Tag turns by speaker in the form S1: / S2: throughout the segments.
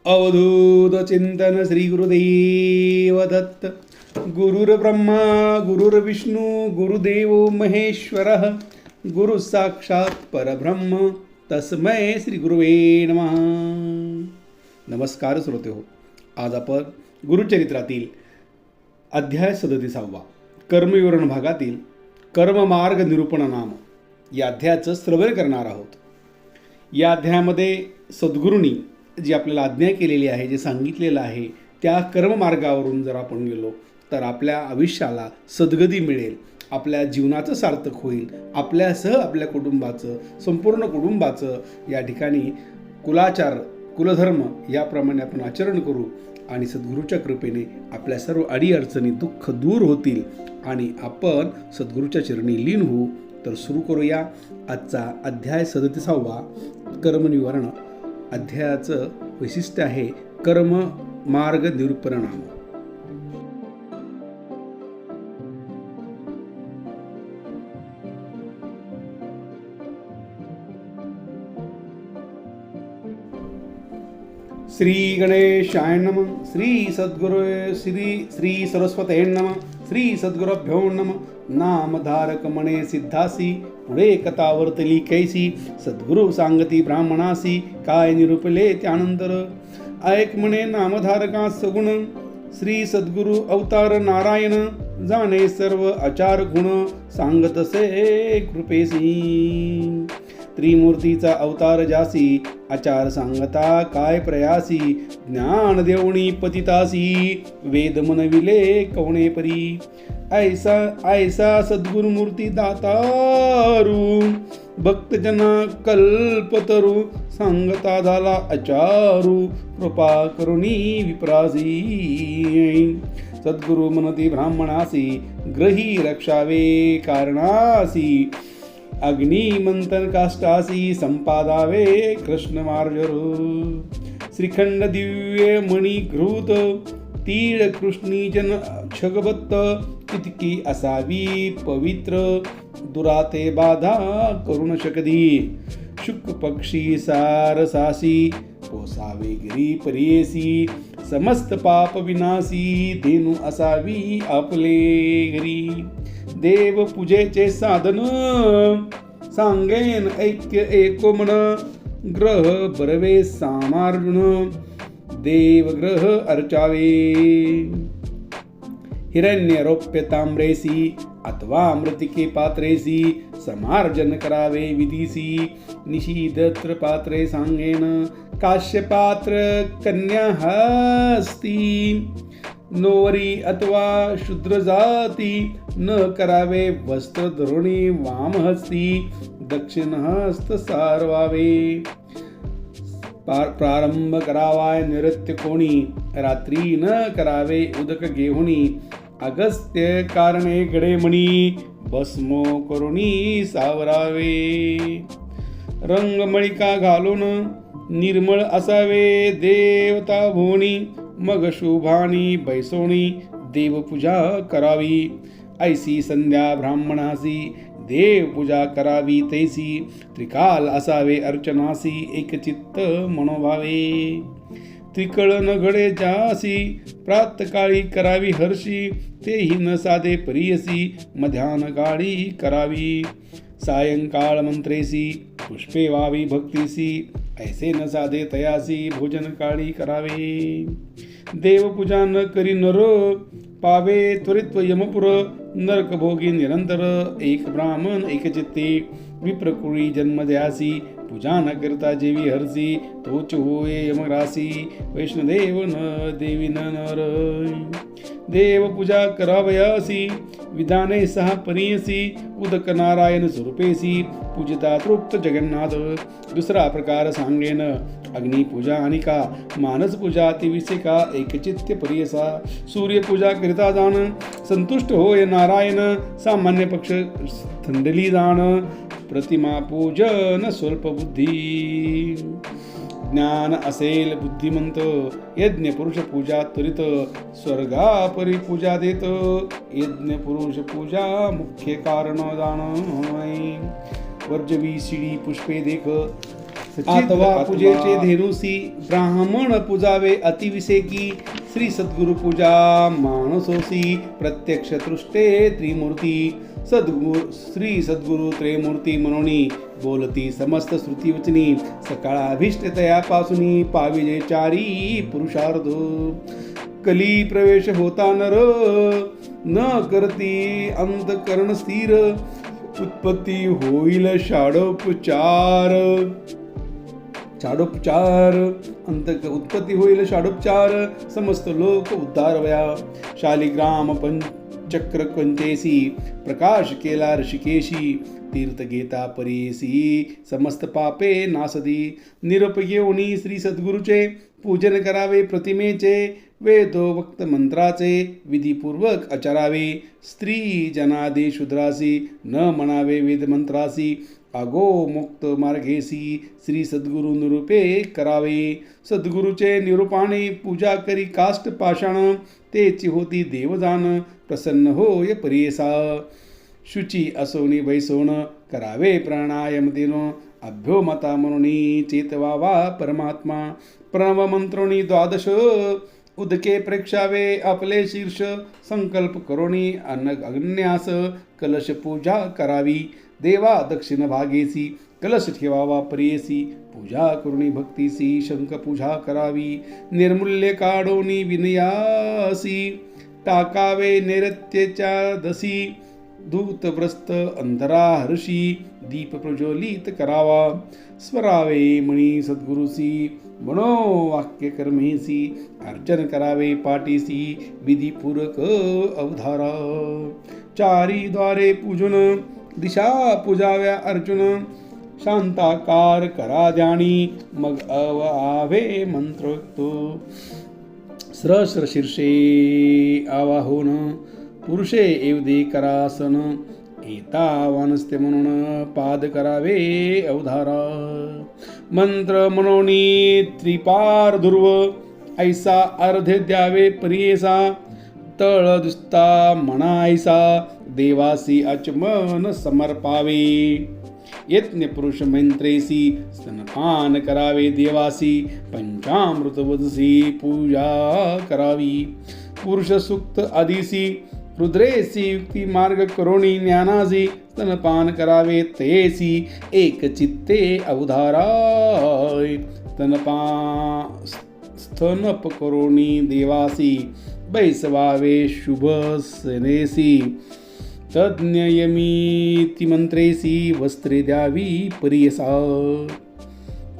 S1: अवधूत चिंतन श्री गुरुदेव दत्त. गुरुर्ब्रह्मा गुरुर्विष्णू गुरुदेव महेश्वरः. गुरु साक्षात परब्रह्म तस्मै श्री गुरुवे नमः. नमस्कार श्रोते हो. आज आपण गुरुचरित्रातील अध्याय 37 कर्मविवरण भागातील कर्ममार्ग निरूपण नाम या अध्यायाचं श्रवण करणार आहोत. या अध्यायामध्ये सद्गुरूंनी जी आपल्याला आज्ञा केलेली आहे, जे सांगितलेलं आहे, त्या कर्ममार्गावरून जर आपण गेलो तर आपल्या आयुष्याला सद्गती मिळेल, आपल्या जीवनाचं सार्थक होईल, आपल्यासह आपल्या कुटुंबाचं, संपूर्ण कुटुंबाचं या ठिकाणी कुलाचार कुलधर्म याप्रमाणे आपण आचरण करू आणि सद्गुरूच्या कृपेने आपल्या सर्व अडीअडचणी दुःख दूर होतील आणि आपण सद्गुरूच्या चरणी लीन होऊ. तर सुरू करूया आजचा अध्याय 37 कर्मनिवारण. अध्यायाचं वैशिष्ट्य आहे कर्म मार्ग निरूपण नाम. श्री गणेशाय नमः. श्री सद्गुरु श्री सरस्वते नमः. श्री सद्गुरुभ्यो नमः. नामधारक म्हणे सिद्धासी, पुढे कथा वर्तली कैसी, सद्गुरु सांगती ब्राह्मणासी, काय निरूपले त्यानंतर. ऐक म्हणे नामधारका सगुण, श्री सद्गुरु अवतार नारायण, जाणे सर्व आचार गुण, सांगतसे कृपेसी. त्रिमूर्तीचा अवतार जासी, आचार सांगता काय प्रयासी, ज्ञान देवणी पतितासी, वेद मनविले कवणे परी. ऐसा ऐसा सद्गुरुमूर्ती दातारू, भक्तजना कल्पतरू, सांगता झाला आचारू, कृपा करुणी विप्रासी. सद्गुरु मनती ब्राह्मणासी, ग्रही रक्षावे कारणासी, अग्निमंथन काष्टासी, संपादावे कृष्ण मार्जरू. श्रीखंड दिव्य मणी घृत, तीळ कृष्णी जन छगबत्त, इतकी असावी पवित्र, दुराते बाधा करुण शकदी. शुक पक्षी सारसासी, पोसावे गिरी परियेसी, समस्त पाप विनाशी, धेनू असावी आपले घरी. देव पूजेचे साधन, सांगेन ऐक्य एकोमन, ग्रह बरवे सामार्जुन, देवग्रह अर्चावे. हिरण्य रौप्य ताम्रेसी, अथवा मृतिके पात्रेसी, समार्जन करावे विधीसी. निषीदत्र पात्रे सांगेन, काश्य पात्र कन्या हस्ती, नोवरी अथवा शूद्र जाती, न करावे वस्त्र धरुणी वामहस्ती, दक्षिण हस्त सारवावे. प्रारंभ करावाय नृत्य कोणी, रात्री न करावे उदक घेऊनी, अगस्त्य कारणे गडेमणी, भस्मो करुणी सावरावे. रंगमळिका घालून निर्मळ असावे देवता भोवणी, मग शुभानी बैसोणी देवपूजा करावी. ऐसी संध्या ब्राह्मणासी, देवपूजा करावी तैसी, त्रिकाल असावे अर्चनासी, एकचित्त मनोभावे. त्रिकळ न घडे जासी, प्रातकाळी करावी हर्षी, तेही न साधे परियसी, मध्यान काळी करावी. सायंकाळ मंत्रेसी, पुष्पे वावी भक्तीसी, ऐसे न साधे तयासी, भोजन काळी करावे. देवपूजा न करी नर, पावे त्वरित यमपुर, नरक भोगी निरंतर, एक ब्राह्मण एक चित्ते, विप्रकुळी जन्म द्यासी, पूजा न करता जेवी हरसी, तोच होय यमरासी, वैष्णदेव न देवी न नर. देवपूजा करावयासी, विधाने सहा परियसी, उदक नारायण स्वरूपेसी, पूजिता तृप्त जगन्नाथ. दुसरा प्रकार सांगेन, अग्निपूजा अनिका, मानसपूजा तिविसिका, एकचित्य परियसा. सूर्यपूजा करिता जाण, संतुष्ट होय नारायण, सामान्य पक्ष थंडली जाण, प्रतिमा पूजन स्वल्प बुद्धी. ज्ञान असेल बुद्धिमंत, यज्ञ पुरुष पूजा त्वरित, स्वर्गापरी पूजा देत, यज्ञ पुरुष पूजा मुख्य कारण जाण. वर्जवी शिडी पुष्पे देख, अथवा पूजेचे धेनुसी ब्राह्मण पूजावे अतिविसेकी श्री सद्गुरु पूजा मानसोसी प्रत्यक्ष तृष्टे त्रिमूर्ती श्री सद्गुरु त्रयमूर्ती म्हणूनी बोलती समस्त श्रुती वचनी सकाळाभिष्टतयापासून पाविजे चारी पुरुषार्थ कली प्रवेश होता नर न करती अंतकरण स्थिर उत्पत्ती होईल षाडोपचार उत्पत्ती होईल षाडोपचार समस्त लोक उद्धारवया शालिग्राम चक्र कंचेसी प्रकाश केला ऋषिकेशी तीर्थ घेता परेसी समस्त पापे नासदी निरोप येऊनी श्री सद्गुरूचे पूजन करावे प्रतिमेचे वेदोक्त मंत्राचे विधीपूर्वक आचरावे स्त्री जनादे शूद्रासी न म्हणावे वेदमंत्रासी आगो मुक्त मार्गेसी श्री सद्गुरु निरूपे करावे सद्गुरूचे निरूपाने पूजा करी काष्ट पाषाण तेची होती देवजान प्रसन्न होय परेसा शुची असोनी बैसोन करावे प्राणायाम देन अभ्योमता म्हणून चेतवावा परमात्मा प्रणव मंत्रोनी द्वादश उदके प्रेक्षावे आपले शीर्ष संकल्प करोनी अग्न्यास कलश पूजा करावी देवा दक्षिण भागेसी कलश ठेवावा प्रियसी पूजा करुणी भक्तीसी शंख पूजा करावी निर्मूल्य काढोनी विनयासी टाकावे नैऋत्येच्या दसी धूतव्रस्त अंतरा हर्षी दीप प्रज्वलित करावा स्वरावे मणी सद्गुरुसी मनोवाक्य कर्मेसी अर्चन करावे पाटीसी विधीपूर्वक अवधारा चारी द्वारे पूजन दिशा पूजाव्या अर्जुन शांताकार करा ध्यानी मग आवे मंत्रोक्तो स्रस्र शीर्षे आवाहन पुरुषे एवदे करासन एतावानस्ते म्हणून पाद करावे अवधारा मंत्र मनोनी त्रिपार ध्रुव ऐसा अर्धे द्यावे प्रियेसा तळ दुस्ता म्हणायसा देवासी आचमन समर्पावे यज्ञ पुरुष मंत्रेसी स्तनपान करावे देवासी पंचामृत वदसी पूजा करावी पुरुष सुक्त आदिसी रुद्रेसी युक्ती मार्ग करोणी ज्ञानासी स्तनपान करावे तेसी एक चित्ते अवधाराय स्तनप करोणी देवासी बैसवावे शुभ सनेसी तज्ञयमीति मंत्रेसी वस्त्रे द्यावी परियसा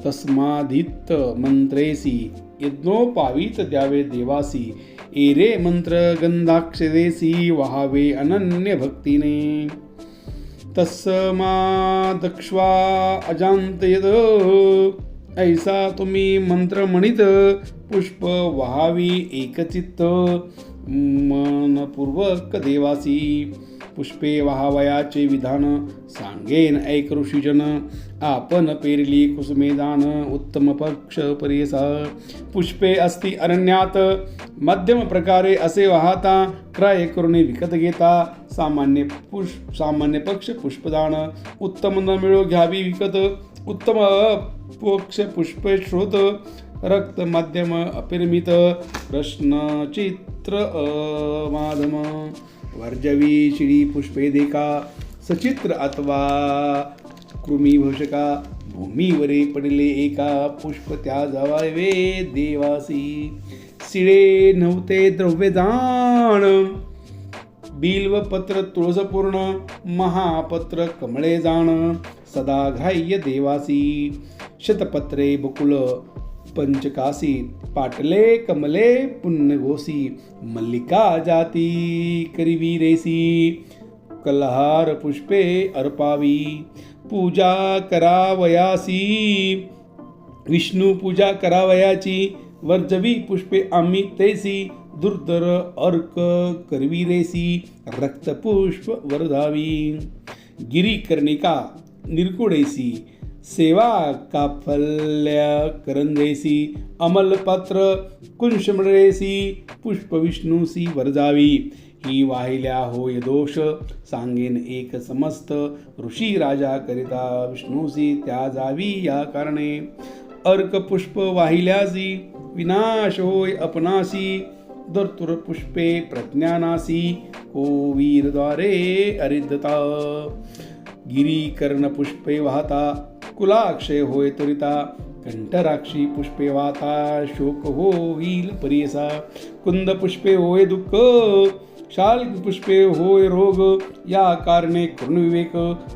S1: तस्मादित मंत्रेसी यज्ञोपावीत द्यावे देवासी एरे मंत्र गंधाक्षरेसी वहावे अनन्य भक्तीने तस्मादक्ष्वा अजांत यद ऐसा तुम्ही मंत्र म्हणित पुष्प वहावी एकचित्त मनपूर्वक देवासी पुष्पे वहावयाचे विधान सांगेन ऐक ऋषीजन आपण पेरली कुसुमे दान उत्तम पक्ष परियसा पुष्पे असती अरण्यात मध्यम प्रकारे असे वाहता क्रय करून विकत घेता सामान्य पक्ष पुष्पदान उत्तम न मिळो घ्यावी विकत उत्तम पक्ष पुष्पे श्रोत रक्त मध्यम अपिरमित प्रश्न चित्र माधम वर्जवी शिडी पुष्पे देखा सचित्र अथवा कृमीभूषका भूमीवरे पडले एका पुष्प त्या जावावे देवासी शिळे नव्हते द्रव्यदान बिल्वपत्र तुळसपूर्ण महापत्र कमळे जाण सदा ग्राह्य देवासी शतपत्रे बकुल पंचकासी पाटले कमले पुण्यघोसी मल्लिका जाती करिवीरेसी कल्हार पुष्पे अर्पावी पूजा करावयासी विष्णू पूजा करावयाची वर्जवी पुष्पे आम्ही तेसी दुर्धर अर्क करवीरेसी रक्तपुष्प वरधावी गिरीकर्णिका निर्कुडेसी सेवा काफल्या करंदेसी अमलपत्र कुंशमळेसी पुष्प विष्णूसी वरजावी ही वाहिल्या होय दोष सांगेन एक समस्त ऋषी राजा करिता विष्णूसी त्या जावी या कारणे अर्क पुष्प वाहिल्यासी विनाश होय अपनासी दर्तुर पुष्पे प्रज्ञानासी को वीरद्वारे अरिद्धता गिरीकर्ण पुष्पे वाहता कुलाक्षय होय त्वरिता कंठराक्षी पुष्पे वाहता शोक होईल परियसा कुंद पुष्पे होय दुःख शाल पुष्पे होय रोग या कारणे करुण विवेक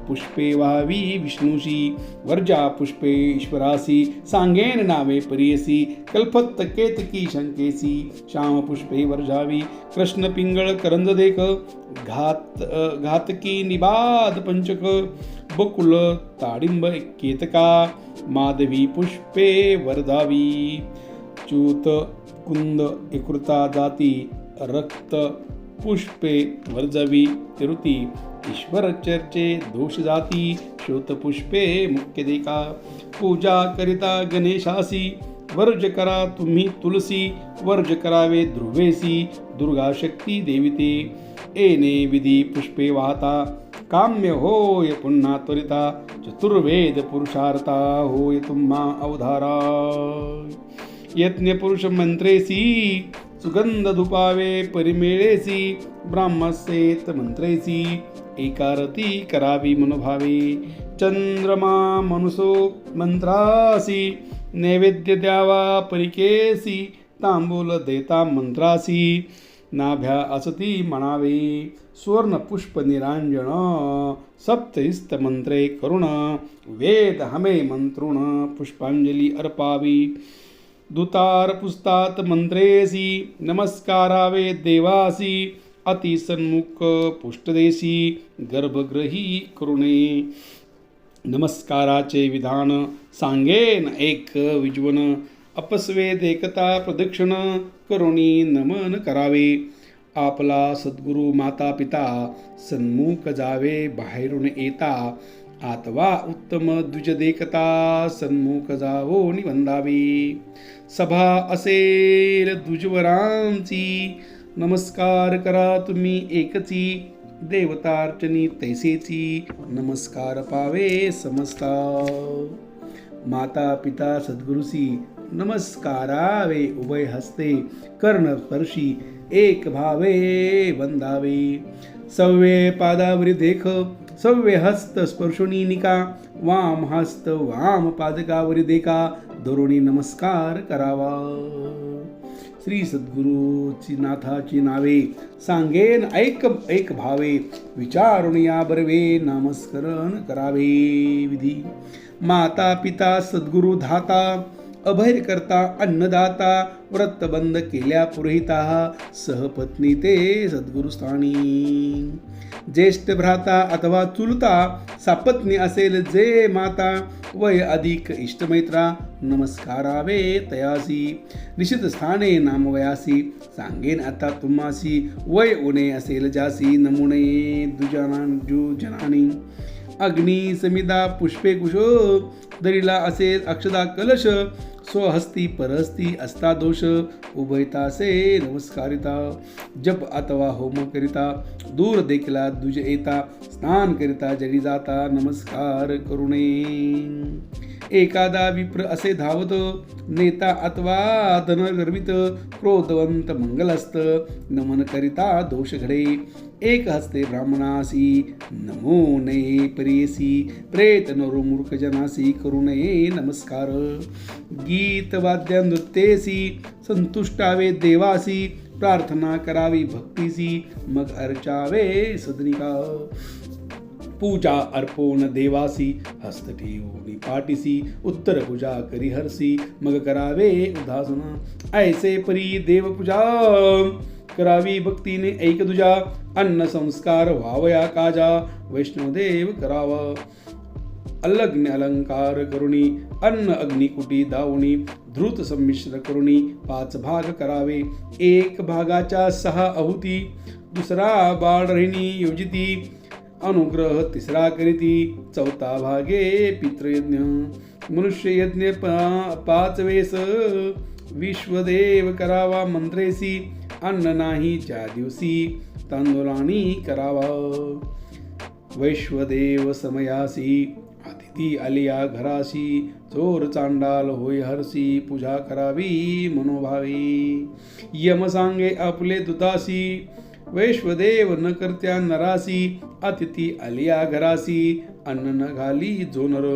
S1: पुष्पे व्हावी विष्णूशी वर्जा पुष्पे ईश्वरासी सांगेन नावे परियसी कल्पत्त केतकी शंकेसी श्याम पुष्पे वर्जावी कृष्ण पिंगळ करंज देख घातकी निबाद पंचक बकुल ताडिंब केतका माधवी पुष्पे वर्धावी च्यूत कुंद एकृता जाती रक्त पुष्पे वर्जवी तिरुती ईश्वर चर्चे दोष जाती श्रोत पुष्पे मुख्य देखा पूजा करिता गणेशासी वर्ज करा तुम्ही तुलसी वर्ज करावे ध्रुवेसी दुर्गा शक्ती देविते एने विधी पुष्पे वाहता काम्य होय पुन्हा त्वरिता चतुर्वेद पुरुषार्था होय तुम्हा अवधारा यज्ञ पुरुष मंत्रेसी सुगंध धुपावे परिमेळेसी ब्राह्मसेत मंत्रेसी एकारती करावी मनोभावे चंद्रमा मनुसो मंत्रासी नैवेद्य द्यावा परिकेसी तांबूल देता मंत्रासी नाभ्या असती म्हणावे सुवर्ण पुष्प निरांजन सप्तहिस्त मंत्रे करुण वेद हमे मंत्रुण पुष्पांजली अर्पावी दुतार पुस्तात मंत्रेसी नमस्कारावे देवासी अतिसन्मुख पुष्टदेशी गर्भग्रही करुणे नमस्काराचे विधान सांगेन एक विज्वन अपस्वेद एकता प्रदक्षिण करुणी नमन करावे आपला सद्गुरु माता पिता सन्मुख जावे बाहेरून येता आतवा उत्तम द्विज देखता सन्मुख जावो निवंदावी सभा असेल द्विजवरांची नमस्कार करा तुम्ही एकची देवतार्चनी तैसेची नमस्कार पावे समस्ता माता पिता सद्गुरुसी नमस्कारावे उभय हस्ते कर्ण स्पर्शी एक भावे वंदावे सव्वे पादावरी देख सव्वे हस्त स्पर्शुनी निका वाम हस्त वाम पादकावरी देखा धरुणी नमस्कार करावा श्री सद्गुरूची नाथाची नावे सांगेन ऐक ऐक भावे विचारून या बरवे नामस्मरण करावे विधी माता पिता सद्गुरु धाता अभय करता अन्नदाता व्रत बंद केल्या पुरोहिता सहपत्नी ते सद्गुरुस्थानी ज्येष्ठ भ्राता अथवा चुलता सापत्नी असेल जे माता वय अधिक इष्टमैत्रा नमस्कारावे तयासी निश्चित स्थाने नामवयासी सांगेन आता तुम्हासी वय उणे असेल जासी नमुने दुजनानी अग्नी समिदा पुष्पे कुशो दरीला असेल अक्षदा कलश स्वहस्ती परहस्ती असता दोष उभयतासे नमस्कारिता जप अथवा होम करिता दूर देखला दुज येता स्नान करिता जरी जाता नमस्कार करुणे एखादा विप्र असे धावत नेता अथवा धन गर्वित क्रोधवंत मंगलस्त नमन करिता दोष घडे एक हस्ते ब्राह्मणासी नमो नये प्रेयसी प्रेत नरो मूर्ख जनासी करुणये नमस्कार गीत वाद्य नृत्येसी संतुष्टावे देवासी प्रार्थना करावी भक्तीसी मग अर्चावे सदनिका पूजा अर्पोन देवासी हस्त ठेवून पाटीसी उत्तर पूजा करी हरसी मग करावे उदासन ऐसे परी देवपूजा करावी भक्तीने ऐक तुझा अन्न संस्कार व्हावया काजा वैष्णवदेव करावा अलग्न अलंकार करुणी अन्न अग्निकुटी दावणी धृत संमिश्र करुणी 5 भाग करावे एक भागाच्या 6 आहुती दुसरा बाळरहिणी योजिती अनुग्रह तिसरा करीती 4था भागे पितृयज्ञ मनुष्य यज्ञ 5 वेस विश्वदेव करावा मंत्रेसी अन्न नाही ज्या दिवशी तांदुळानी करावा. वैश्वदेव समयासी अतिथी आलिया घरासी, चोर चांडाल होय हरसी, पूजा करावी मनोभावी. यम सांगे आपले दुतासी, वैश्वदेव न करत्या नरासी, अतिथी आलिया घरासी, अन्न न घाली जो नर.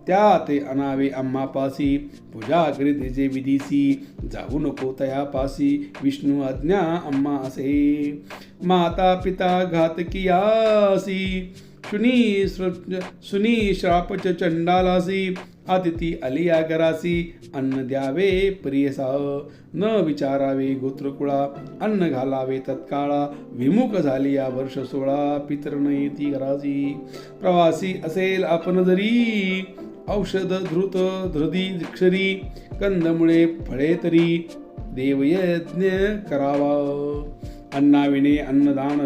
S1: त्या ते अनावे आम्हापासी, पूजा करीत जे विधीसी, जाऊ नको तयापासी, विष्णू आज्ञा आम्हा असे. माता पिता घातकियासी, सुनी श्रापच चंडालासी, अतिथी आलिया घरासी, अन्न द्यावे प्रियसा. न विचारावे गोत्रकुळा, अन्न घालावे तत्काळा, विमुख झाली या वर्ष 16, पितर न येती घरासी. प्रवासी असेल आपण जरी, औषध धृत धृदी क्षरी, कंदमुळे फळे तरी, देवयज्ञ करावा. अन्नाविने अन्नदान,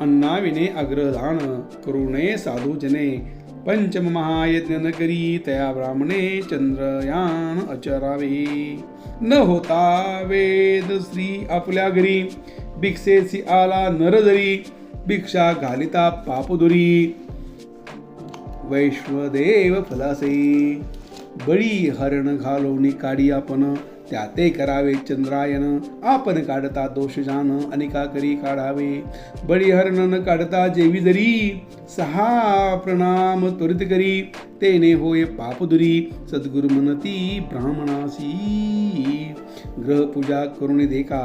S1: अन्नाविने अग्रदान, करू नये साधूजने, पंचम महायज्ञ न करी, तया ब्राह्मणे चंद्रयान अचरावे. न होता वेद श्री आपल्या घरी, भिक्षेसी आला नरदरी, भिक्षा घालिता पापदुरी, वैश्वदेव फलासे. बळी हरण घालोनी काढी आपण, त्या ते करावे चंद्रायन, आपण काढता दोष जान, अनिका करी काढावे. बळी हरण न काढता जेवी जरी, 6 प्रणाम त्वरित करी, तेने होय पापदुरी, सद्गुरु म्हणती ब्राह्मणासी. ग्रहपूजा करून देखा,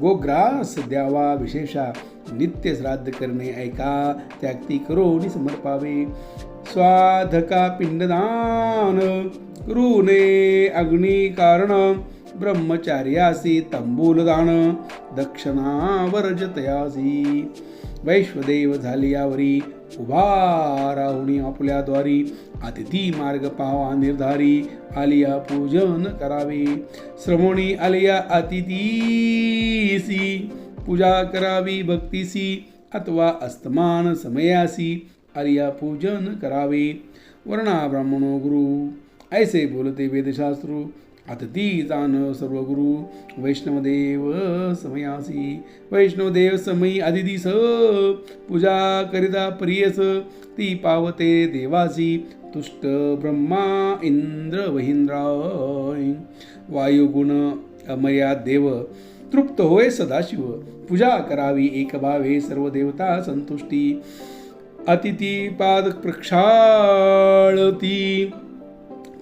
S1: गोग्रास द्यावा विशेषा, नित्य श्राद्ध करणे ऐका, त्याक्ती करोनी समर्पावे. स्वाधका पिंडदान, करूने अग्नी कारण, ब्रह्मचार्यासी तांबूलदान, दक्षिणा वर्जतयासी. वैश्वदेव झाली यावरी, उभा राहुणी आपल्या द्वारी, अतिथी मार्ग पावा निर्धारी, आलिया पूजन करावे. श्रवणी आलिया अतिथीसी, पूजा करावी भक्तीसी, अथवा अस्तमान समयासी, आलिया पूजन करावे. वर्णा ब्राह्मणो गुरु, ऐसे बोलते वेदशास्त्रू, अतिथी जान सर्व गुरु, वैष्णवदेव समयासी. वैष्णवदेव समयी अतिथीस, पूजा करिता प्रियस, ती पावते देवासी, तुष्ट ब्रह्मा इंद्र वहिंद्राय. वायुगुण अमर्याद देव, तृप्त होय सदाशिव, पूजा करावी एक भावे, सर्व देवता संतुष्टी. अतिथी पाद प्रक्षाळती,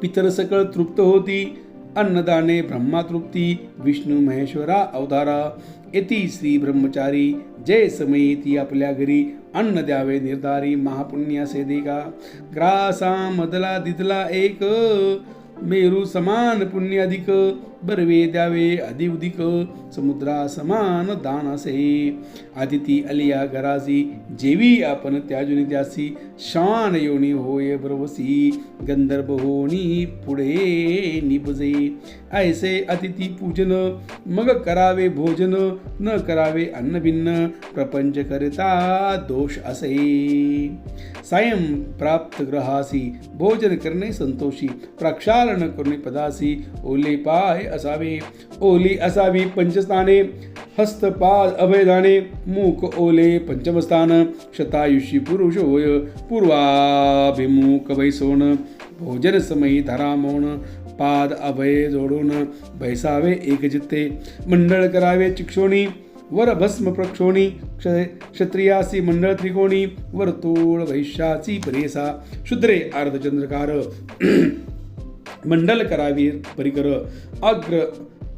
S1: पितर सकळ तृप्त होती, अन्नदाने ब्रह्मा तृप्ती, विष्णू महेश्वरा अवतारा. येती श्री ब्रह्मचारी, जय समयी ती आपल्या घरी, अन्न द्यावे निर्धारी, महापुण्यासे देगा. ग्रासा मदला दिदला एक, मेरू समान पुण्य अधिक, बरवे द्यावे अधिउदिक, समुद्रा समान दान असे. अतिथी आलिया घरासी, जेवी आपण त्याजुनी त्यासी, शान योनी होय ब्रवसी, गंधर्व होनी पुढे निभजे. ऐसे अतिथी पूजन, मग करावे भोजन, न करावे अन्न भिन्न, प्रपंच करिता दोष असे. सायं प्राप्त ग्रहासी, भोजन करणे संतोषी, प्रक्षालन करणे पदासी, ओले पाय असावे. ओली असावी पंचस्थाने, हस्तपाद अभयदाने, मूक ओले पंचमस्थान, शतायुषी पुरुष होय, पूर्वाभिमुख बैसोन, भोजन समयी धरा मौन, पाद अभय जोडून बैसावे एकचित्ते. मंडळ करावे चिक्षोणी, वर भस्म प्रक्षोणी, क्षत्रियासी मंडळ त्रिकोणी, वर्तुळ वैश्याची परेसा. शूद्रे अर्धचंद्रकार, मंडल करावी परिकर, अग्र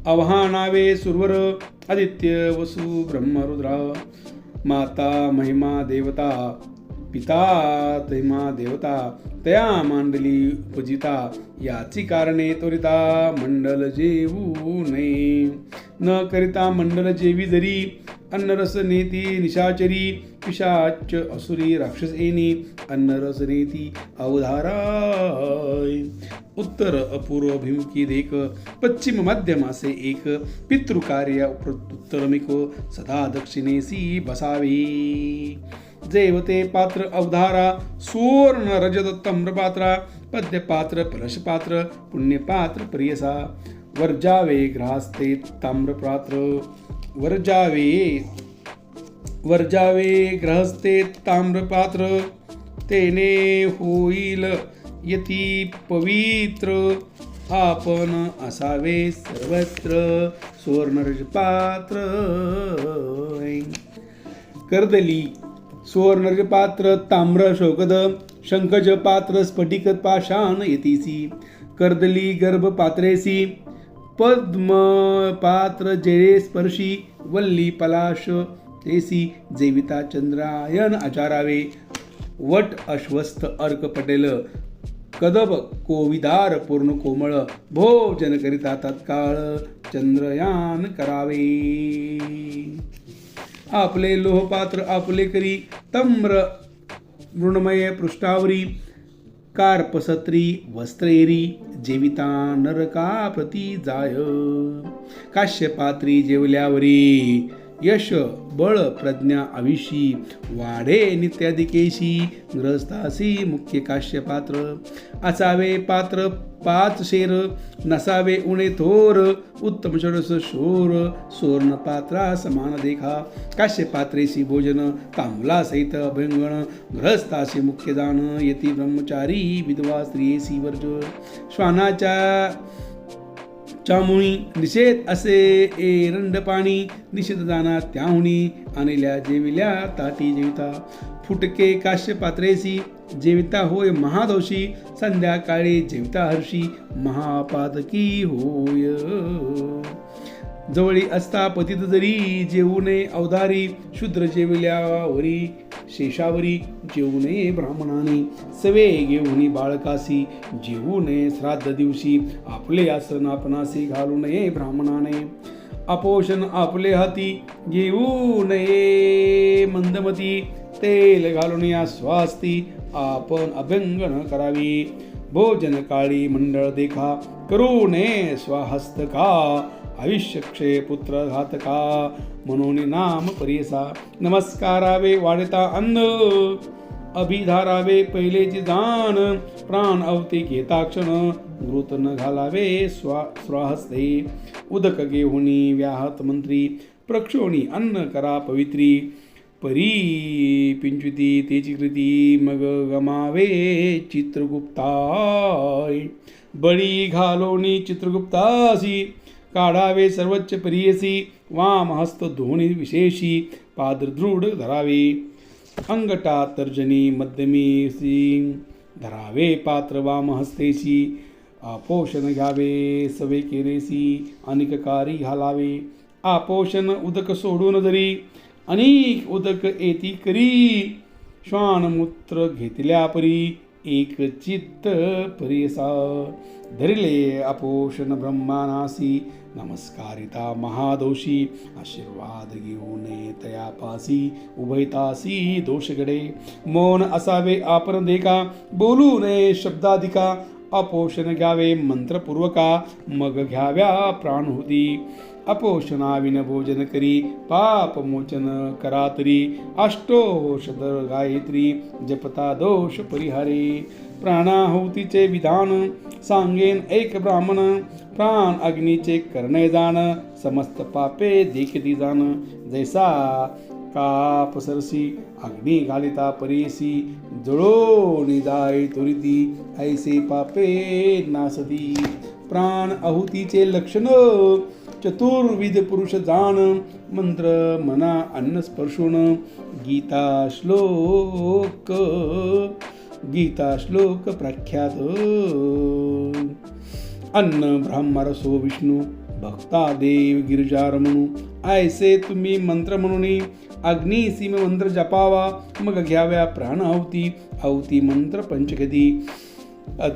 S1: आव्हानावे सुरवर, आदित्य वसु ब्रह्मरुद्रा. माता महिमा देवता, पिता तैमा देवता, तया मांडली उपजिता, याची कारणे त्वरिता, मंडल जेवू नये. न करिता मंडल जेवी जरी, अन्नरस नेती निशाचरी, पिशाच असुरी राक्षस येणी, अन्नरस नेती अवधाराय. उत्तर अपूर्व अभिमुखी देख, पश्चिम मध्यम असे एक, पितृकार्य उत्तरमिक, सदा दक्षिणेसी बसावे. जेवते पात्र अवधारा, सुवर्ण रजत ताम्रपात्रा, पद्यपात्र कलशपात्र, पुण्यपात्र प्रियसा. वर्जावे ग्रहास्ते ताम्रपात्र वर्जावे ग्रहस्ते ताम्रपात्र तेने होईल यती पवित्र आपण असावे सर्वत्र सुवर्णरजपात्र कर्दली सुवर्णरजपात्र ताम्र शोकद शंखज पात्र स्फटिक पाषाण येतीसी कर्दली गर्भ पात्रेसी पद्म पात्र जेळे स्पर्शी वल्ली पलाश तेसी जेविता चंद्रायन आचारावे वट अश्वस्थ अर्क पटेल कदब कोविदार पूर्ण कोमळ भोजन करिता तत्काळ चंद्रयान करावे आपले लोहपात्र आपले करी तम्र मृण्मय पृष्ठावरी कार्पसत्री वस्त्रेरी जेविता नरका प्रती जाय काश्यपात्री जेवल्यावरी यश बळ प्रज्ञा आविषी वाढे नित्यादिकेशी ग्रहस्थासी मुख्य काश्यपात्र असावे पात्र 5 शेर नसावे उणे थोर उत्तम षडस शोर सुवर्ण पात्रा समान देखा काश्यपात्रेसी भोजन तांबला सहित अभ्यंगण ग्रहस्थासी मुख्य दान यती ब्रह्मचारी विधवा स्त्रियेसी वर्ज श्वानाच्या चामुणी निषेध असे एरंड पाणी निषेध जाना त्याहुणी आणल्या जेविल्या ताटी जेविता फुटके काश्य पात्रेसी जेविता होय महादोषी संध्याकाळी जेविता हर्षी महापातकी होय जवळी असता पतित जरी जेवू नये अवधारी शूद्र जेवल्यावरी शेषावरी जेवू नये ब्राह्मणाने सवे घेऊनी बाळकासी जेवू नये श्राद्ध दिवशी आपले आसन आपणासी घालू नये ब्राह्मणाने अपोषण आपले हाती घेऊ नये मंदमती तेल घालून या स्वास्ती आपण अभ्यंगन करावी भोजन काळी मंडळ देखा करू नये स्वहस्तका आयुष्यक्षय पुत्र घातका म्हणून नाम परियसा नमस्कारावे वाढता अन्न अभिधारावे पहिलेची जाण प्राण अवती घेता क्षण घृत न घालावे स्वाहस्ते उदक घेऊनी व्याहत मंत्री प्रक्षोणी अन्न करा पवित्री परी पिंचुती तेची कृती मग गमावे चित्रगुप्ताय बळी घालोनी चित्रगुप्तासी काढावे सर्वोच्च प्रियसी वाम हस्त धोणी विशेषी पाददृढ धरावे अंगटा तर्जनी मध्यमीसी धरावे पात्र वाम हस्तेशी आपोषण घ्यावे सवे केरेसी अनिककारी घालावे आपोषण उदक सोडून जरी अनेक उदक येती करी श्वानमूत्र घेतल्या परी एक चित्त परियसा धरिले आपोषण ब्रह्मानासी नमस्कारिता महादोषी आशीर्वाद घेऊ नये तयापासी उभयतासी दोषगडे मौन असावे आपण देखा बोलू नये शब्दाधिका अपोषण घ्यावे मंत्रपूर्वका मग घ्याव्या प्राणहुती अपोषणाविन भोजन करी पाप मोचन करा तरी अष्टोषध गायत्री जपता दोष परिहारे प्राणाहुतीचे विधान सांगेन एक ब्राह्मण प्राण अग्नीचे करणे जाण समस्त पापे देखती जाण जैसा काप सरसी अग्नी घालिता परेसी जळोनी जाय तुरिती ऐसे पापे नासती प्राण आहुतीचे लक्षण चतुर्विध पुरुष जाण मंत्र मना अन्न स्पर्शून गीता श्लोक प्रख्यात अन्न ब्रह्मरसो विष्णू भक्ता देव गिरिजार म्हणू ऐसे तुम्ही मंत्र म्हणून अग्नी सीम मंत्र जपावा मग घ्याव्या प्राण आहुती मंत्र पंचगती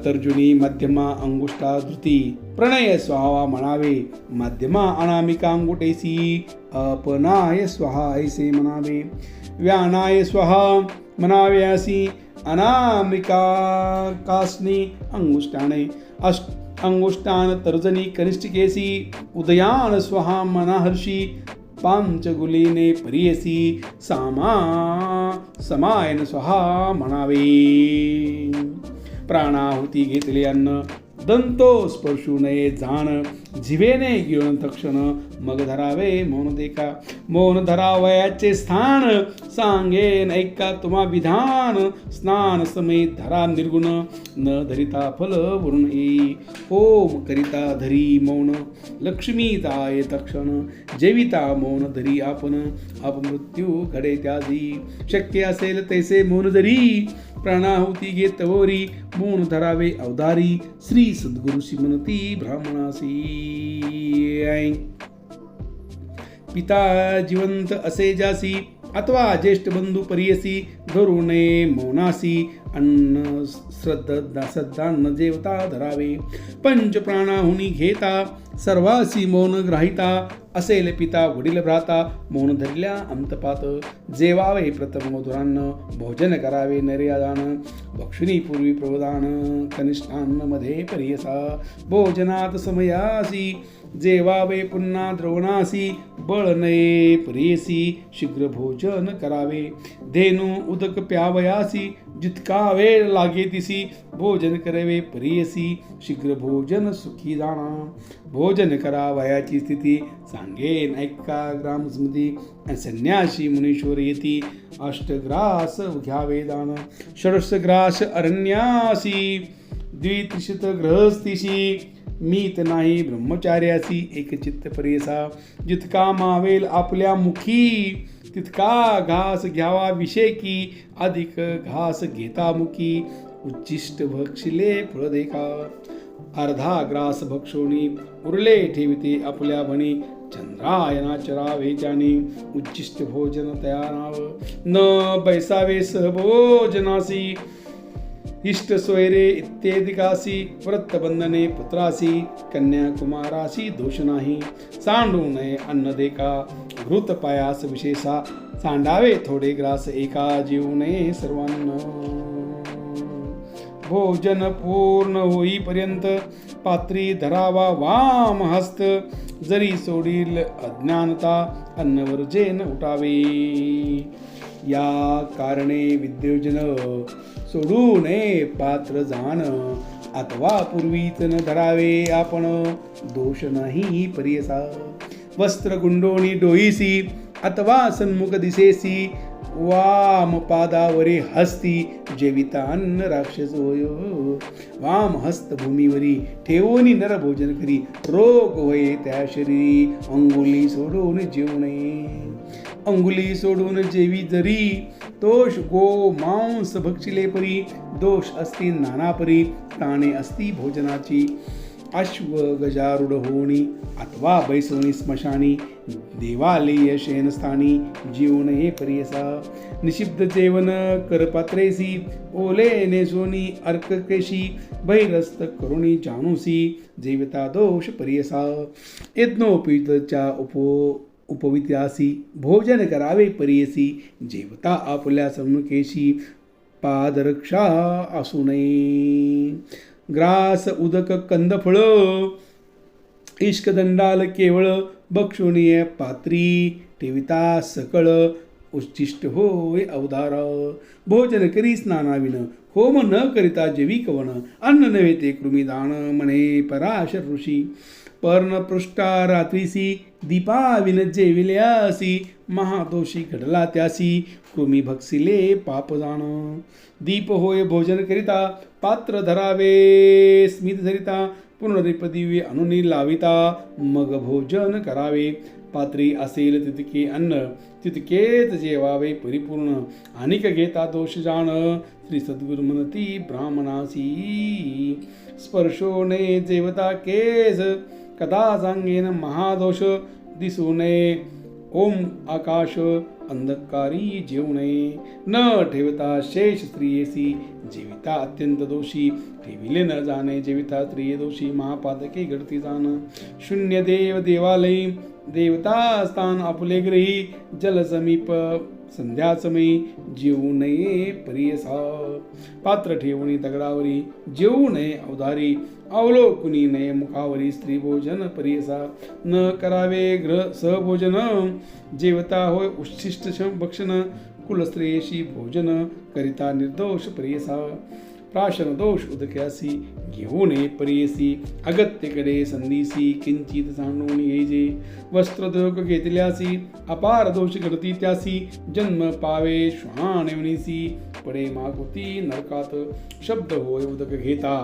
S1: तर्जुनी मध्यमा अंगुष्ठा धृती प्रणय स्वाहा म्हणावे मध्यमा अनामिका अंगुठेसी अपनाय स्वाहा ऐसे म्हणावे व्यानाय स्वाहा म्हणावे असी अनामिका कासनी अंगुष्ठाने अंगुष्ठान तर्जनी कनिष्ठिकेसी उदयान स्वाहा मनाहर्षी पांचगुलीने प्रियसी समायन स्वाहा म्हणावे प्राणाहुती घेतले अन्न दंतो स्पर्शू नये जाण जिवेने गिळून तक्षण मग धरावे मौन देखा मौन धरावयाचे स्थान सांगेन ऐका तुम्हा विधान स्नान समेत धरा निर्गुण न धरिता फल वरुण येई ओम करिता धरी मौन लक्ष्मी ताये तक्षण जेविता मौन धरी आपण अपमृत्यू घडे त्यादी शक्य असेल तैसे मौन धरी प्राणाहुती घे तवोरी मौन धरावे अवधारी श्री सद्गुरु म्हणती ब्राह्मणासी ऐ पिता जिवंत असे जासी अथवा ज्येष्ठ बंधू परियसी धरू नये मौनासी अन्न श्रद्धान्न जेवता धरावे पंच प्राणाहुनी घेता सर्वासी मौन ग्राहिता असेल पिता वडील भ्राता मौन धरल्या अंतपात जेवावे प्रथम मधुरान्न भोजन करावे नर्यादान भक्षिणी पूर्वी प्रवदान कनिष्ठान्न मध्ये परियसा भोजनात समयासी जेवावे पुन्हा द्रवणासी बळ नये प्रेयसी शीघ्र भोजन करावे धेनू उदक प्यावयासी जितका वेळ लागे तिसी भोजन करावे प्रेयसी शीघ्र भोजन सुखी जाणा भोजन करावयाची स्थिती सांगेन ऐका ग्रामस्मृती संन्यासी मुनीश्वर येती अष्टग्रास घ्यावे दान षडशग्रास अरण्यासी द्वित्रिशत गृहस्थीशी मीत नाही ब्रह्मचार्यासी एकचित्त प्रेयसा जितका मावेल आपल्या मुखी तितका घास घ्यावा विषेकी अधिक घास घेता मुखी उच्चिष्ट भक्षिले फळ देखा अर्धा ग्रास भक्षोनी उरले ठेविते आपल्या भणी चंद्रायना चरावे जानी उच्चिष्ट भोजन तयाराव न बैसावे सहभोजनासी इष्ट सोयरे इत्यादिकासी व्रतबंधने पुत्रासी कन्याकुमारासी दोष नाही सांडू नये अन्न देका घृत पायास विशेषा सांडावे थोडे ग्रास एका जीवू नये सर्वांना भोजन पूर्ण होईपर्यंत पात्री धरावा वाम हस्त जरी सोडील अज्ञानता अन्नवर्जेन उठावे या कारणे विद्योजन सोडू नये पात्र जाण अथवा पूर्वीच न धरावे आपण दोष नाही परियसा वस्त्र गुंडोणी डोईसी अथवा सन्मुख दिसेसी वाम पादावरी हस्ती जेविता अन्न राक्षस होय वाम हस्त भूमीवरी ठेवून नर भोजन करी रोग होय त्या शरीरी अंगुली सोडून जेवू नये अंगुली सोडून जेवी जरी दोष गो मांस भक्षिले परी दोष असती नाना परी ताणे असती भोजनाची अश्व गजारूढ होणी अथवा बैसवणी स्मशानी देवालय शेनस्थानी जीव नये परियसा निशिब्द जेवण करपात्रेसी ओले नेसोनी अर्ककेशी बहिरस्त करुणी जाणूसी जेविता दोष परियसा यज्ञोपीतच्या उपवित्यासी भोजन करावे परियसी जेवता आपल्या सन्मुखेशी पादरक्षा असू नये ग्रास उदक कंदफळ इष्कदंडाल केवळ बक्षुणीय पात्री ठेविता सकळ उच्चिष्ट होय अवधार भोजन करी स्नानाविन होम न करिता जेवी कवन अन्न नव्हे ते कृमिदान म्हणे पराशर ऋषी पर्णपृष्ठा रात्रीसी दीपाविन जेविल्यासी महादोषी घडला त्यासी कृमी भक्षिले पाप जाण दीप होय भोजन करिता पात्र धरावे स्मित धरिता पुनरिपदिवे अनुनी लाविता मग भोजन करावे पात्री असेल तितके अन्न तितकेच जेवावे परिपूर्ण अनिक घेता दोष जाण श्री सद्गुरु म्हणती ब्राह्मणासी स्पर्शो नये जेवता केस कदा सांगेन महादोष दिसू नये ओम आकाश अंधकारी जेवू नये न ठेवता शेष स्त्रियेसी जेविता अत्यंत दोषी ठेविले न जाणे जेविता स्त्रिये दोषी महापातके घडती जाण शून्य देव देवालयी देवता स्थान आपले ग्रही जल समीप संध्यासमयी जेवू नये परियसा पात्र ठेवणी दगडावरी जेवू नये अवधारी अवलोकुनी नये मुखावरी स्त्री भोजन परियसा न करावे ग्रह सहभोजन जेवता होय उच्छिष्ट भक्षण कुलस्त्रियेशी भोजन करिता निर्दोष परियसा प्राशन दोष उदक्यासी घेऊन परियसी अगत्यकडे संधीसी किंचित सांडून येजे वस्त्रदोग घेतल्यासी अपार दोष करती त्यासी जन्म पावे श्वानेवनीसी पडे मागुती नरकात शब्द होय उदक घेता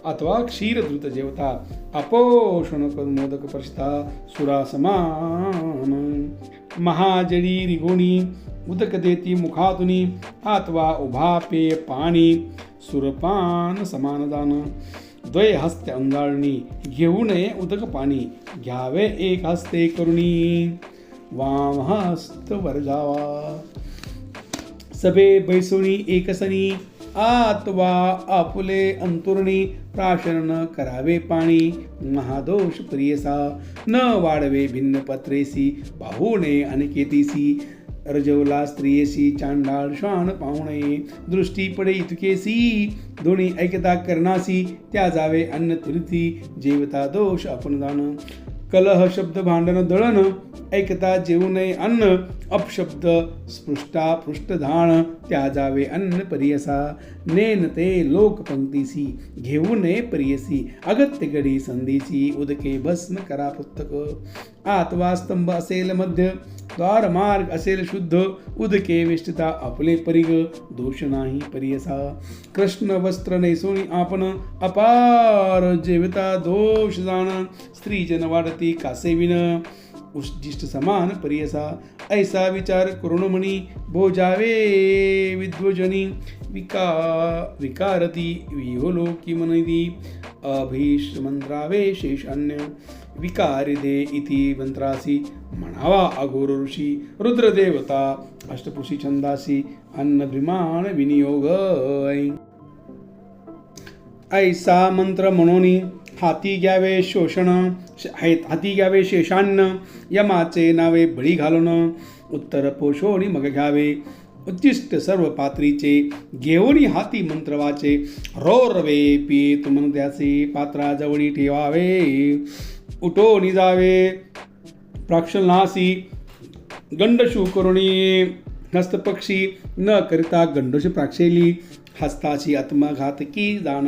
S1: अथवा क्षीर द्रुत जेवता अपोषण करून मोदक परशिता सुरा समान महाजडी रिगोणी उदक देती मुखातुनी अथवा उभा पेय पाणी सुरपान समान दान द्वय हस्ते अंगाळणी घेऊ नये उदक पाणी घ्यावे एक हस्ते करुणी वाम हस्त वर्जावा सभे बैसोनी एकसनी अथवा आपुले अंतुरणी प्राशन न करावे पाणी महादोष प्रियसा न वाढवे भिन्न पत्रेसी पाहुणे अनिकेतीसी रजवला स्त्रियेसी चांडाळ श्वान पाहुणे दृष्टी पडे इतकेसी दोन्ही ऐकता करणासी त्या जावे अन्न तुरिती जेवता दोष आपण दान कलह शब्द भांडण दळण ऐकता जेवू नये अन्न अपशब्द स्पृष्टा पृष्ठधान त्या जावे अन्न परियसा नेन ते लोक पंक्तीसी घेऊ नये परियसी अगत्य गडी संधीसी उदके भस्म करा पुस्तक अथवा स्तंभ असेल मध्य द्वार मार्ग असेल शुद्ध उदके वेष्टिता आपले परिग दोष नाही परियसा कृष्ण वस्त्र नेसोनी आपण अपार जेविता दोष जाण स्त्री जन वाढती कासेविन उष्टिष्ट समान परियसा ऐसा विचार करुण म्हणी भोजावे विद्वजनी विकारती विहोलोकी मनदी अभिश्रमंत्रावे शेषान्य विकारी दे इति मंत्रासी म्हणावा अघोर ऋषी रुद्रदेवता अष्टपुषी छंदासी अन्नभिमान विनियोग ऐसा मंत्र म्हणून हाती घ्यावे शोषण हाती घ्यावे शेषान्न यमाचे नावे बळी घालून उत्तर पोषोणी मग घ्यावे उच्चिष्ट सर्व पात्रीचे घेऊनी हाती मंत्रवाचे रोरवे पीत म्हणत्याचे पात्राजवळी ठेवावे उठोनी जावे प्राक्षलनासी गंडशू करुणी हस्तपक्षी न करिता गंडोष प्राक्षेली हस्ताची आत्मघातकी जाण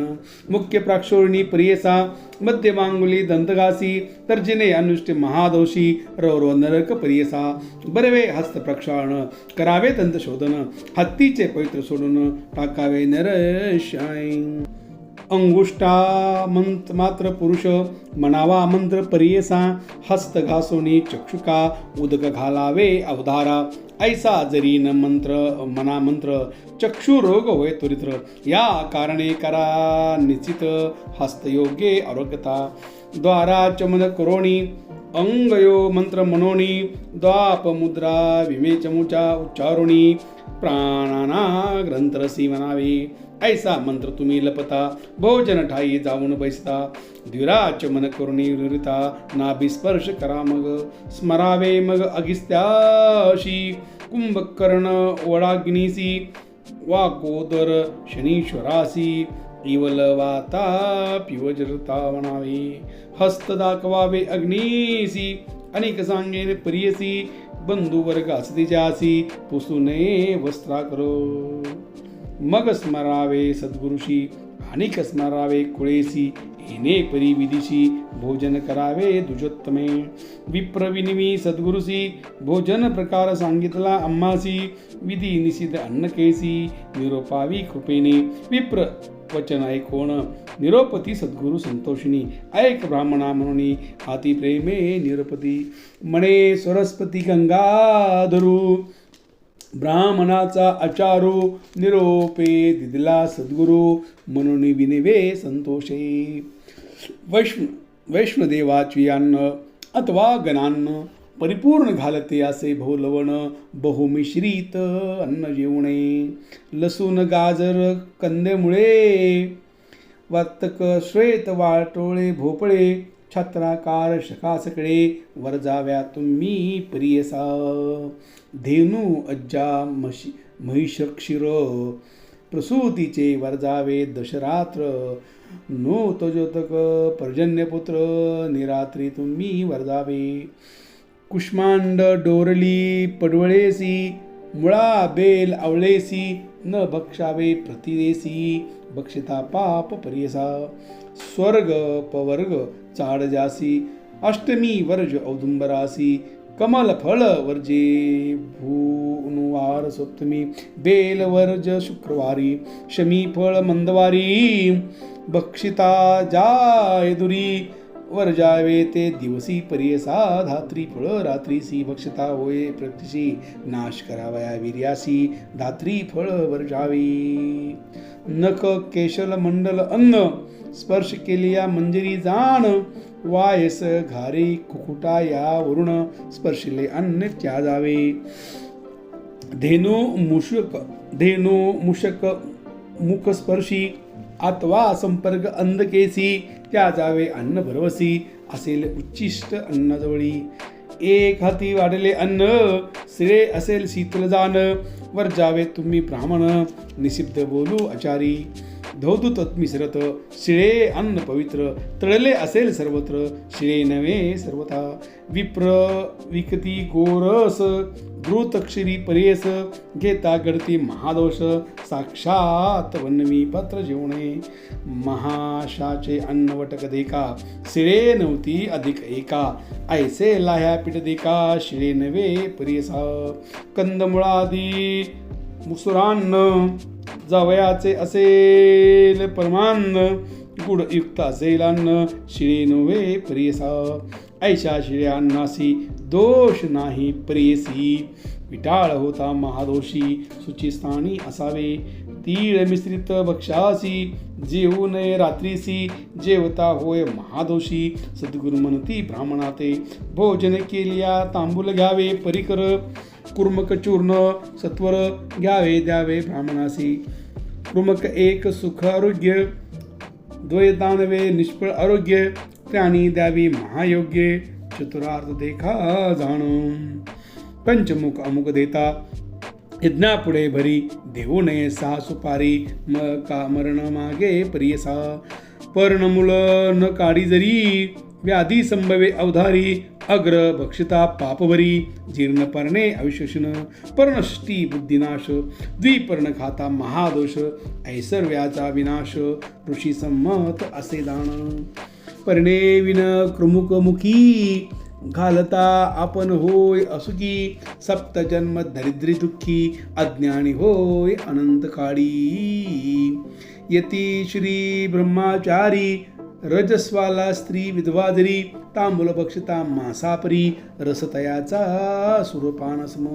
S1: मुख्य प्राक्षोळणी प्रियसा मध्यमांगुली दंतघासी तर्जने अनुष्ठ महादोषी रौरव नरक प्रियसा बरवे हस्त प्रक्षाळन करावे दंत शोधन हत्तीचे पवित्र सोडून टाकावे नरशाय अंगुष्टा मात्र पुरुष म्हणावा मंत्र परियसा हस्त घासोनी चक्षुका उदक घालावे अवधारा ऐसा जरी न मंत्र मना मंत्र चक्षु रोग होय त्वरित्र या कारणे करा निश्चित हस्तयोगे आरोग्यता द्वारा चमन करोणी अंगयो मंत्र मनोनी द्वाप मुद्रा विमे चमुचा उच्चारुणी प्राणाना ग्रंथरसी म्हणावे ऐसा मंत्र तुम्ही लपता भोजन ठाई जाऊन बैसता द्विराचमन करुणी निरिता नाभिस्पर्श करा मग स्मरावे मग अगिस्त्याशी कुंभकर्ण वडाग्नीसी वाकोदर शनीश्वरासी इवलवाता पिवजरता म्हणावे हस्त दाखवावे अग्नीसी अनेक सांगेन प्रियसी बंधू वर्ग असतीजासी पुसू नये वस्त्रा करो मग स्मरावे सद्गुरुशी अनेक स्मरावे कुळेसी येणे परिविधीशी भोजन करावे दुजोत्तमे विप्रविनिमी सद्गुरुसी भोजन प्रकार सांगितला आम्हासी विधी निषिद्ध अन्नकेसी निरोपावी कृपेने विप्र वचन ऐकोण निरोपती सद्गुरु संतोषिनी ऐक ब्राह्मणा म्हणून हाती प्रेमे निरोपती म्हणे सरस्वती गंगाधरू ब्राह्मणाचा आचारू निरोपे दिदला सद्गुरु म्हणून विनिवे संतोषे वैष्णदेवाची अन्न अथवा गणान्न परिपूर्ण घालते असे बहुलवण बहुमिश्रित अन्न जेवणे लसूण गाजर कंदेमुळे वातक श्वेत वाटोळे भोपळे छत्राकार शकासकडे वरजाव्या तुम्ही प्रियसा धेनू अज्जा महिषक्षीर प्रसूतीचे वरजावे दशरात्र नोतजोतक पर्जन्यपुत्र निरात्री तुम्ही वरजावे कुष्मांड डोरली पडवळेसी मुळा बेल आवळेसी न भक्षावे प्रतिदेसी भक्षिता पाप परियसा स्वर्ग पवर्ग चाड जासी अष्टमी वर्ज औदुंबरासी कमल फळ वर्जे भूनुवार सप्तमी बेल वर्ज शुक्रवारी शमी फळ मंदवारी भक्षिता जाय दुरी वर्जावे ते दिवसी परियसा धात्री फळ रात्रीसी भक्षिता होय प्रत्यशी नाश करावया वीर्यासी धात्री फळ वर्जावी नख केशल मंडल अन्न स्पर्श केलिया मंजरी जाण वायस घारी कुकुटा यावरून स्पर्शिले अन्न त्याजावे धेनु मुषक मुख स्पर्शी अथवा संपर्क अंधकेसी त्याजावे अन्न भरवसी असेल उच्चिष्ट अन्नजवळी एक हाती वाढले अन्न शिळे असेल शीतल जाण वर जावे तुम्ही ब्राह्मण निषिद्ध बोलू आचारी धौदूत मिश्रत शिळे अन्न पवित्र तळले असेल सर्वत्र शिळे नव्हे सर्वथा विप्र विकती गोरस द्रुतक्षरी परेस घेता गडती महादोष साक्षात वन्नवी पत्र जेवणे महाशाचे अन्न वटक देका शिळे नव्हती अधिक एका ऐसे लाह्या पीठ देका शिळे नव्हे परेसा कंदमुळादी मुसुरान्न जावयाचे असेल परमान्न गुड युक्त असेल अन्न शिळे नव्हे प्रियसा ऐशा शिळ्या अन्नासी दोष नाही प्रियसी विटाळ होता महादोषी सुचिस्थानी असावे तीळ मिश्रित भक्षासी जेवू नये रात्रीसी जेवता होय महादोषी सद्गुरु म्हणती ब्राह्मणाते भोजन केलिया तांबूल घ्यावे परिकर कुर्मक चूर्ण सत्वर घ्यावे द्यावे ब्राह्मणासी कुर्मक एक सुख आरोग्य द्वय दानवे निष्फळ आरोग्य प्राणी द्यावी महायोग्य चतुरार्थ देखा जाण पंचमुख अमुक देता यज्ञापुढे भरी देऊ नये सहा सुपारी मरण मागे प्रियसा पर्णमुल न काढी जरी व्याधी संभवे अवधारी अग्र भक्षिता पापभरी जीर्ण पर्णे अविशेषण पर्णष्टी बुद्धिनाश द्विपर्ण खाता महादोष ऐसर्व्याचा विनाश ऋषी संमत असे दान पर्णे विन कृमुकमुखी घालता आपण होय असुखी सप्त जन्म दरिद्री दुःखी अज्ञानी होय अनंत काळी यती श्री ब्रह्माचारी रजस्वाला स्त्री विधवा जरी तांबूल बक्षिता मासापरी रसतयाचा सुरपानसम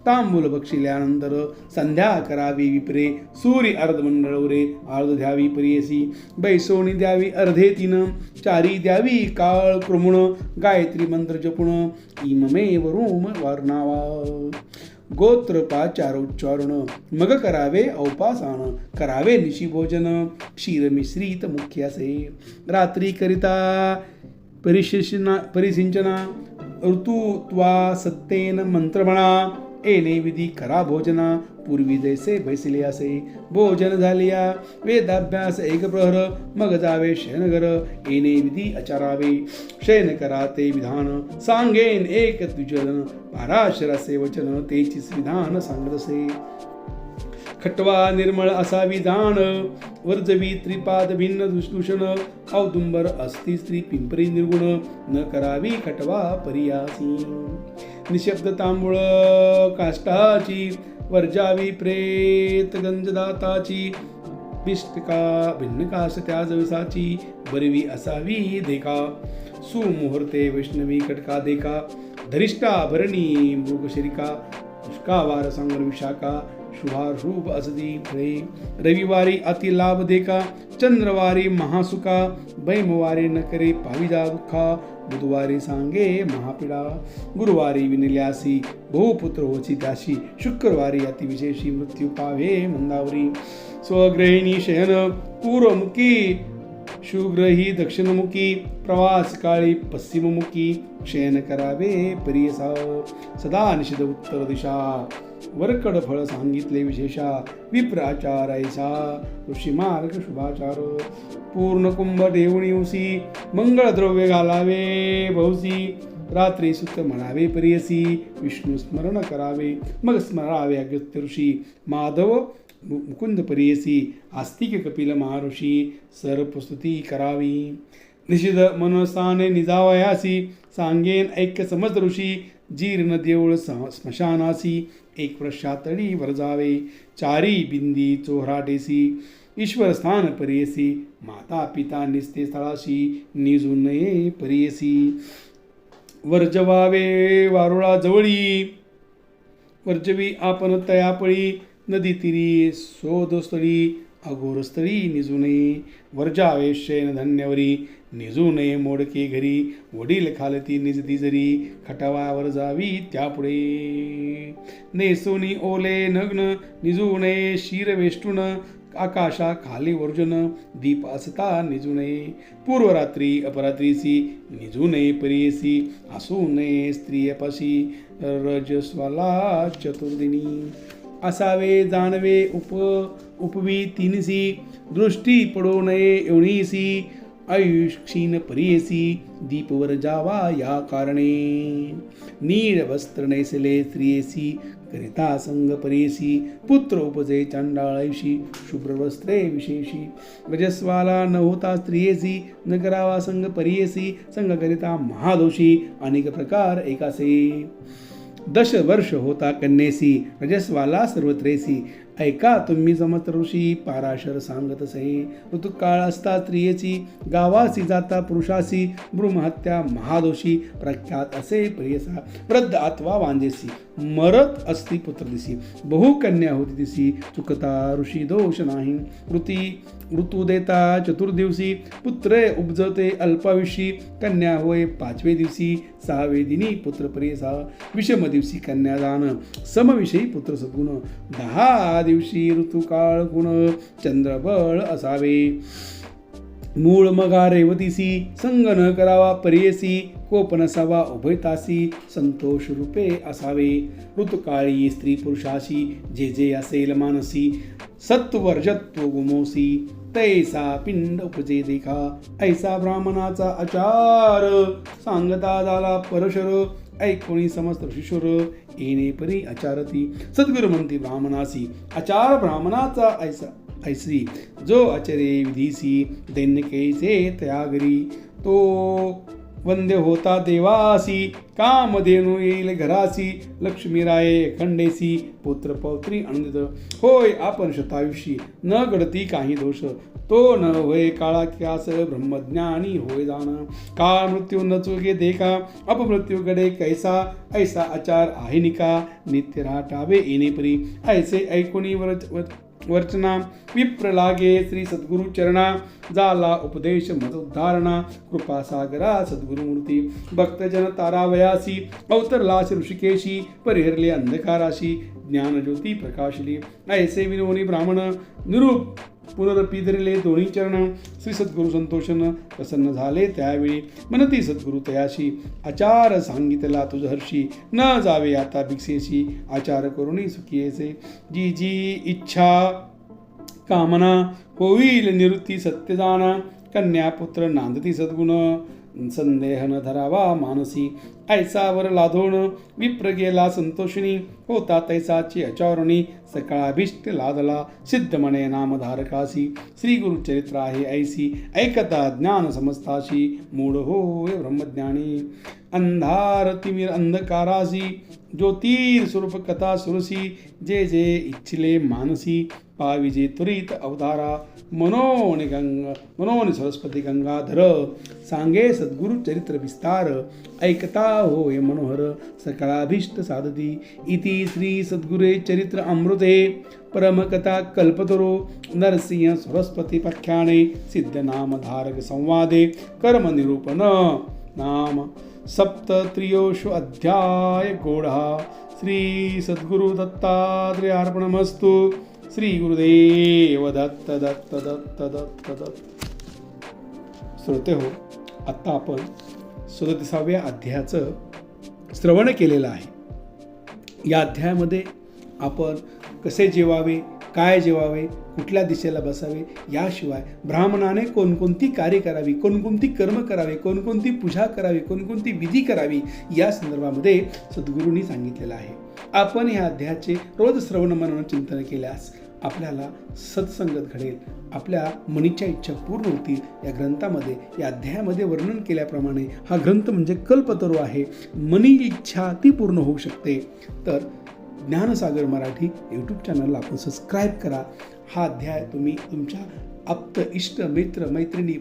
S1: तांबूल बक्षिल्यानंतर संध्या करावी विप्रे सूर्य अर्धमंडळवरे अर्ध द्यावी प्रियसी बैसोणी द्यावी अर्धे तीन चारी द्यावी काळ कृमुण गायत्री मंत्र जपुण इममे वरुम वर्णावा गोत्रपाचारोच्चारण मग करावे औपासन करावे निशी भोजन क्षीर मिश्रित मुख्यासे रात्री करिता परिसिंचना ऋतुत्वा सत्तेन मंत्रमणा एने विधी करा भोजना पूर्वी जैसे बैसले असे भोजन झालिया वेदाभ्यास एक प्रहर मग जावे शयनगर एने विधी आचारावे शयन करा ते विधान सांगेन एक द्विजन पाराशरासे वचन तेचीच विधान सांगतसे खटवा निर्मळ असावी जाण वर्जवी त्रिपाद भिन्न दुष्दूषण औदुंबर अस्ति स्त्री पिंपरी निर्गुण न करावी खटवा परियासी निशब्द तांबूळ काष्टाची वर्जावी प्रेत गंजदाताची बिष्टका भिन्नकाश त्या जवसाची बरवी असावी देखा सुमुहूर्ते वैष्णवी कटका देखा धरिष्ठा भरणी मृगशरिका पुष्कावार सांगर विशाखा शुभाशुभ असदी फळे रविवारी अति लाभ देखा चंद्रवारी महासुखा बैमवारी न करे पाविजा दुःखा बुधवारी सांगे महापीडा गुरुवारी विनिल्यासी बहुपुत्र होची त्याशी शुक्रवारी अतिविशेषी मृत्यू पावे मंदावरी स्वग्रहिणी शयन पूर्वमुखी शुग्रही दक्षिणमुखी प्रवास काळी पश्चिममुखी शयन करावे परियसा सदा निषिद्ध उत्तर दिशा वरकड फळ सांगितले विशेषा विप्राचार ऐसा ऋषिमार्ग शुभाचार पूर्ण कुंभ देवणी उसी मंगळ द्रव्य घालावे बहुसी रात्री सुत म्हणावे प्रियसी, विष्णू स्मरण करावे मग स्मरावे अगस्त्य ऋषी, माधव मुकुंद प्रियसी, आस्तिक कपिल महर्षी, सर्पस्तुती करावी. निषिध मनसाने निजावयासी, सांगेन ऐक्य समज ऋषी, जीर्ण देऊळ स्मशानासी, एक प्रशातळी वरजावे, चारी बिंदी चोहराटेसी, ईश्वर स्थान परियसी, माता पिता निस्ते स्थळाशी, निजू नये परियसी. वर्जवावे वारुळा जवळी, वर्जवी आपण तयापळी, नदी तिरी शोधस्थळी, अघोरस्थळी निजू नये. वर्जावे शयन धन्यवरी, निजू नये मोडके घरी, वडील खालती निजती जरी, खटावावर जावी त्यापुढे. नेसोनी ओले नग्न, निजू नये शिर वेष्टून, आकाशा खाली वर्जन, दीप असता निजू नये. पूर्वरात्री अपरात्रीसी, निजू नये परियसी, असू नये स्त्रियपाशी, रजस्वाला चतुर्दिनी. असावे जाणवे उपवी तिनसी, दृष्टी पडो नये एवढीसी, आयुष्क्षीण परियसी, दीपवर जावा या कारणे. नीळ वस्त्र नेसले स्त्रियसी, करिता संग परियसी, पुत्र उपजे चांडाळैशी, शुभ्र वस्त्रे विशेषी. रजस्वाला न होता स्त्रियसी, न करावा संग परियसी, संग करिता महादोषी, अनेक प्रकार एकासे. 10 वर्ष होता कन्येसी, रजस्वाला सर्वत्रेसी, ऐका तुम्ही समर्थ ऋषी, पाराशर सांगत असे. ऋतुकाळ असता स्त्रियेची, गावासी जाता पुरुषासी, ब्रह्महत्या महादोषी, प्रख्यात असे प्रियसा. वृद्ध अथवा वांजेसी, मरत असती पुत्र दिसी, बहुकन्या होती दिसी, चुकता ऋषी दोष नाही. ऋतू देता चतुर्दिवसी, पुत्र उपजते अल्पायुषी, कन्या होय 5वे दिवशी, 6वे दिनी पुत्र प्रियसा. विषम दिवशी कन्यादान, समविषयी पुत्र सद्गुण, 10 दिवशी ऋतुकाळ गुण, चंद्रबळ असावे. मूळ मगा रेवतीसी, संग न करावा परियसी, कोप नसावा उभयतासी, संतोष रूपे असावे. ऋतुकाळी स्त्री पुरुषाशी, जे जे असेल मानसी, सत्वर्जत्व गुमोसी, तैसा पिंड उपजे देखा, ऐसा ब्राह्मणाचा आचार, सांगता झाला परशर, ऐकोणी समस्त शिशुर, येणे परी आचारती. सद्गुरु म्हणती ब्राह्मणासी, आचार ब्राह्मणाचा ऐसी, जो आचरे विधीसी, दैन्यकेचे त्यागरी, तो वंद्य होता देवासी, कामधेनू येईल घरासी, लक्ष्मी राये खंडेसी, पुत्र पौत्री आनंदित. होय आपण शतायुषी, न घडती काही दोष, तो न होय काळा क्यास, ब्रह्मज्ञानी होय जाण. काळ मृत्यू न चुके देखा, अपमृत्यू गडे कैसा, ऐसा आचार आहे निका, नित्य राटावे येणे परी. ऐसे ऐकुनी वर्चना, विप्र लागे श्री सद्गुरु चरणा, झाला उपदेश मज उद्धारणा, कृपा सागरा सद्गुरुमूर्ती. भक्तजन तारावयासी, अवतरलास ऋषिकेशी, परिहरले अंधकाराशी, ज्ञानज्योती प्रकाशली. ऐसे विनोनी ब्राह्मण, निरूप पुनरपिधरले दोन्ही चरण, श्री सद्गुरु संतोषन प्रसन्न झाले त्यावेळी. म्हणती सद्गुरु तयाशी, आचार सांगितला तुझ हर्षी, न जावे आता भिक्षेशी, आचार करुणी सुखीयेचे. जी जी इच्छा कामना, होईल निवृत्ती सत्य जाणा, कन्या पुत्र नांदती सद्गुण, संदेह न धरावा मानसी. ऐसा वर लाधोण, विप्र गेला संतोषिनी, होता तैसाची अचारणी, सकाळाभिष्ट लादला, सिद्ध म्हणे नामधारकासी. श्री गुरुचरित्र आहे ऐसी, ऐकता ज्ञान समजताशी, मूढ होय ब्रह्मज्ञानी. अंधार तिमिर अंधकारासी, ज्योतिर स्वरूप कथा सुरसी, जे जे इच्छिले मानसी, पाविजे त्वरित अवतारा. मनोनि सरस्वती गंगाधर, सांगे सद्गुरु चरित्र विस्तार, ऐकता होय मनोहर, सकळाभीष्ट साधती. इति श्री सद्गुरे चरित्र अमृते, परमकथा कल्पतरो, नरसिंह सरस्वती पख्याने, सिद्ध नामधारक संवादे, कर्म निरूपण नाम सप्तत्रियोषु अध्याय गोढा. श्री सद्गुरु दत्तात्रेयार्पणमस्तु. श्री गुरुदेव दत्त दत्त दत्त दत्त दत्त. श्रोते हो, आत्ता आपण 37व्या अध्यायाचं श्रवण केलेलं आहे. या अध्यायामध्ये आपण कसे जेवावे, काय जेवावे, कुठल्या दिशेला बसावे, याशिवाय ब्राह्मणाने कोणकोणती कार्य करावी, कोणकोणती कर्म करावे, कोणकोणती पूजा करावी, कोणकोणती विधी करावी, या संदर्भामध्ये सद्गुरूंनी सांगितलेलं आहे. आपण ह्या अध्यायाचे रोज श्रवण मनन चिंतन केल्यास आपल्याला सत्संगत घडेल, आपल्या मनीच्या इच्छा पूर्ण होतील. या ग्रंथामध्ये, या अध्यायामध्ये वर्णन केल्याप्रमाणे हा ग्रंथ म्हणजे कल्पतरू आहे. मनी इच्छा ती पूर्ण होऊ शकते. तर ज्ञानसागर मराठी यूट्यूब चॅनलला आपण सबस्क्राईब करा. हा अध्याय तुम्ही तुमच्या आप्त इष्ट मित्र मैत्रिणी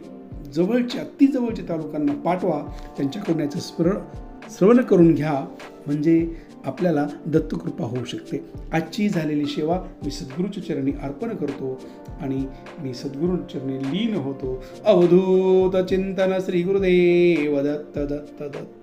S1: जवळच्या अतिजवळच्या तालुकांना पाठवा. त्यांच्याकडून याचं श्रवण करून घ्या, म्हणजे आपल्याला दत्तकृपा होऊ शकते. आजची झालेली सेवा मी सद्गुरूच्या चरणी अर्पण करतो आणि मी सद्गुरूच्या चरणी लीन होतो. अवधूत चिंतन श्री गुरुदेव दत्त दत्त दत्त.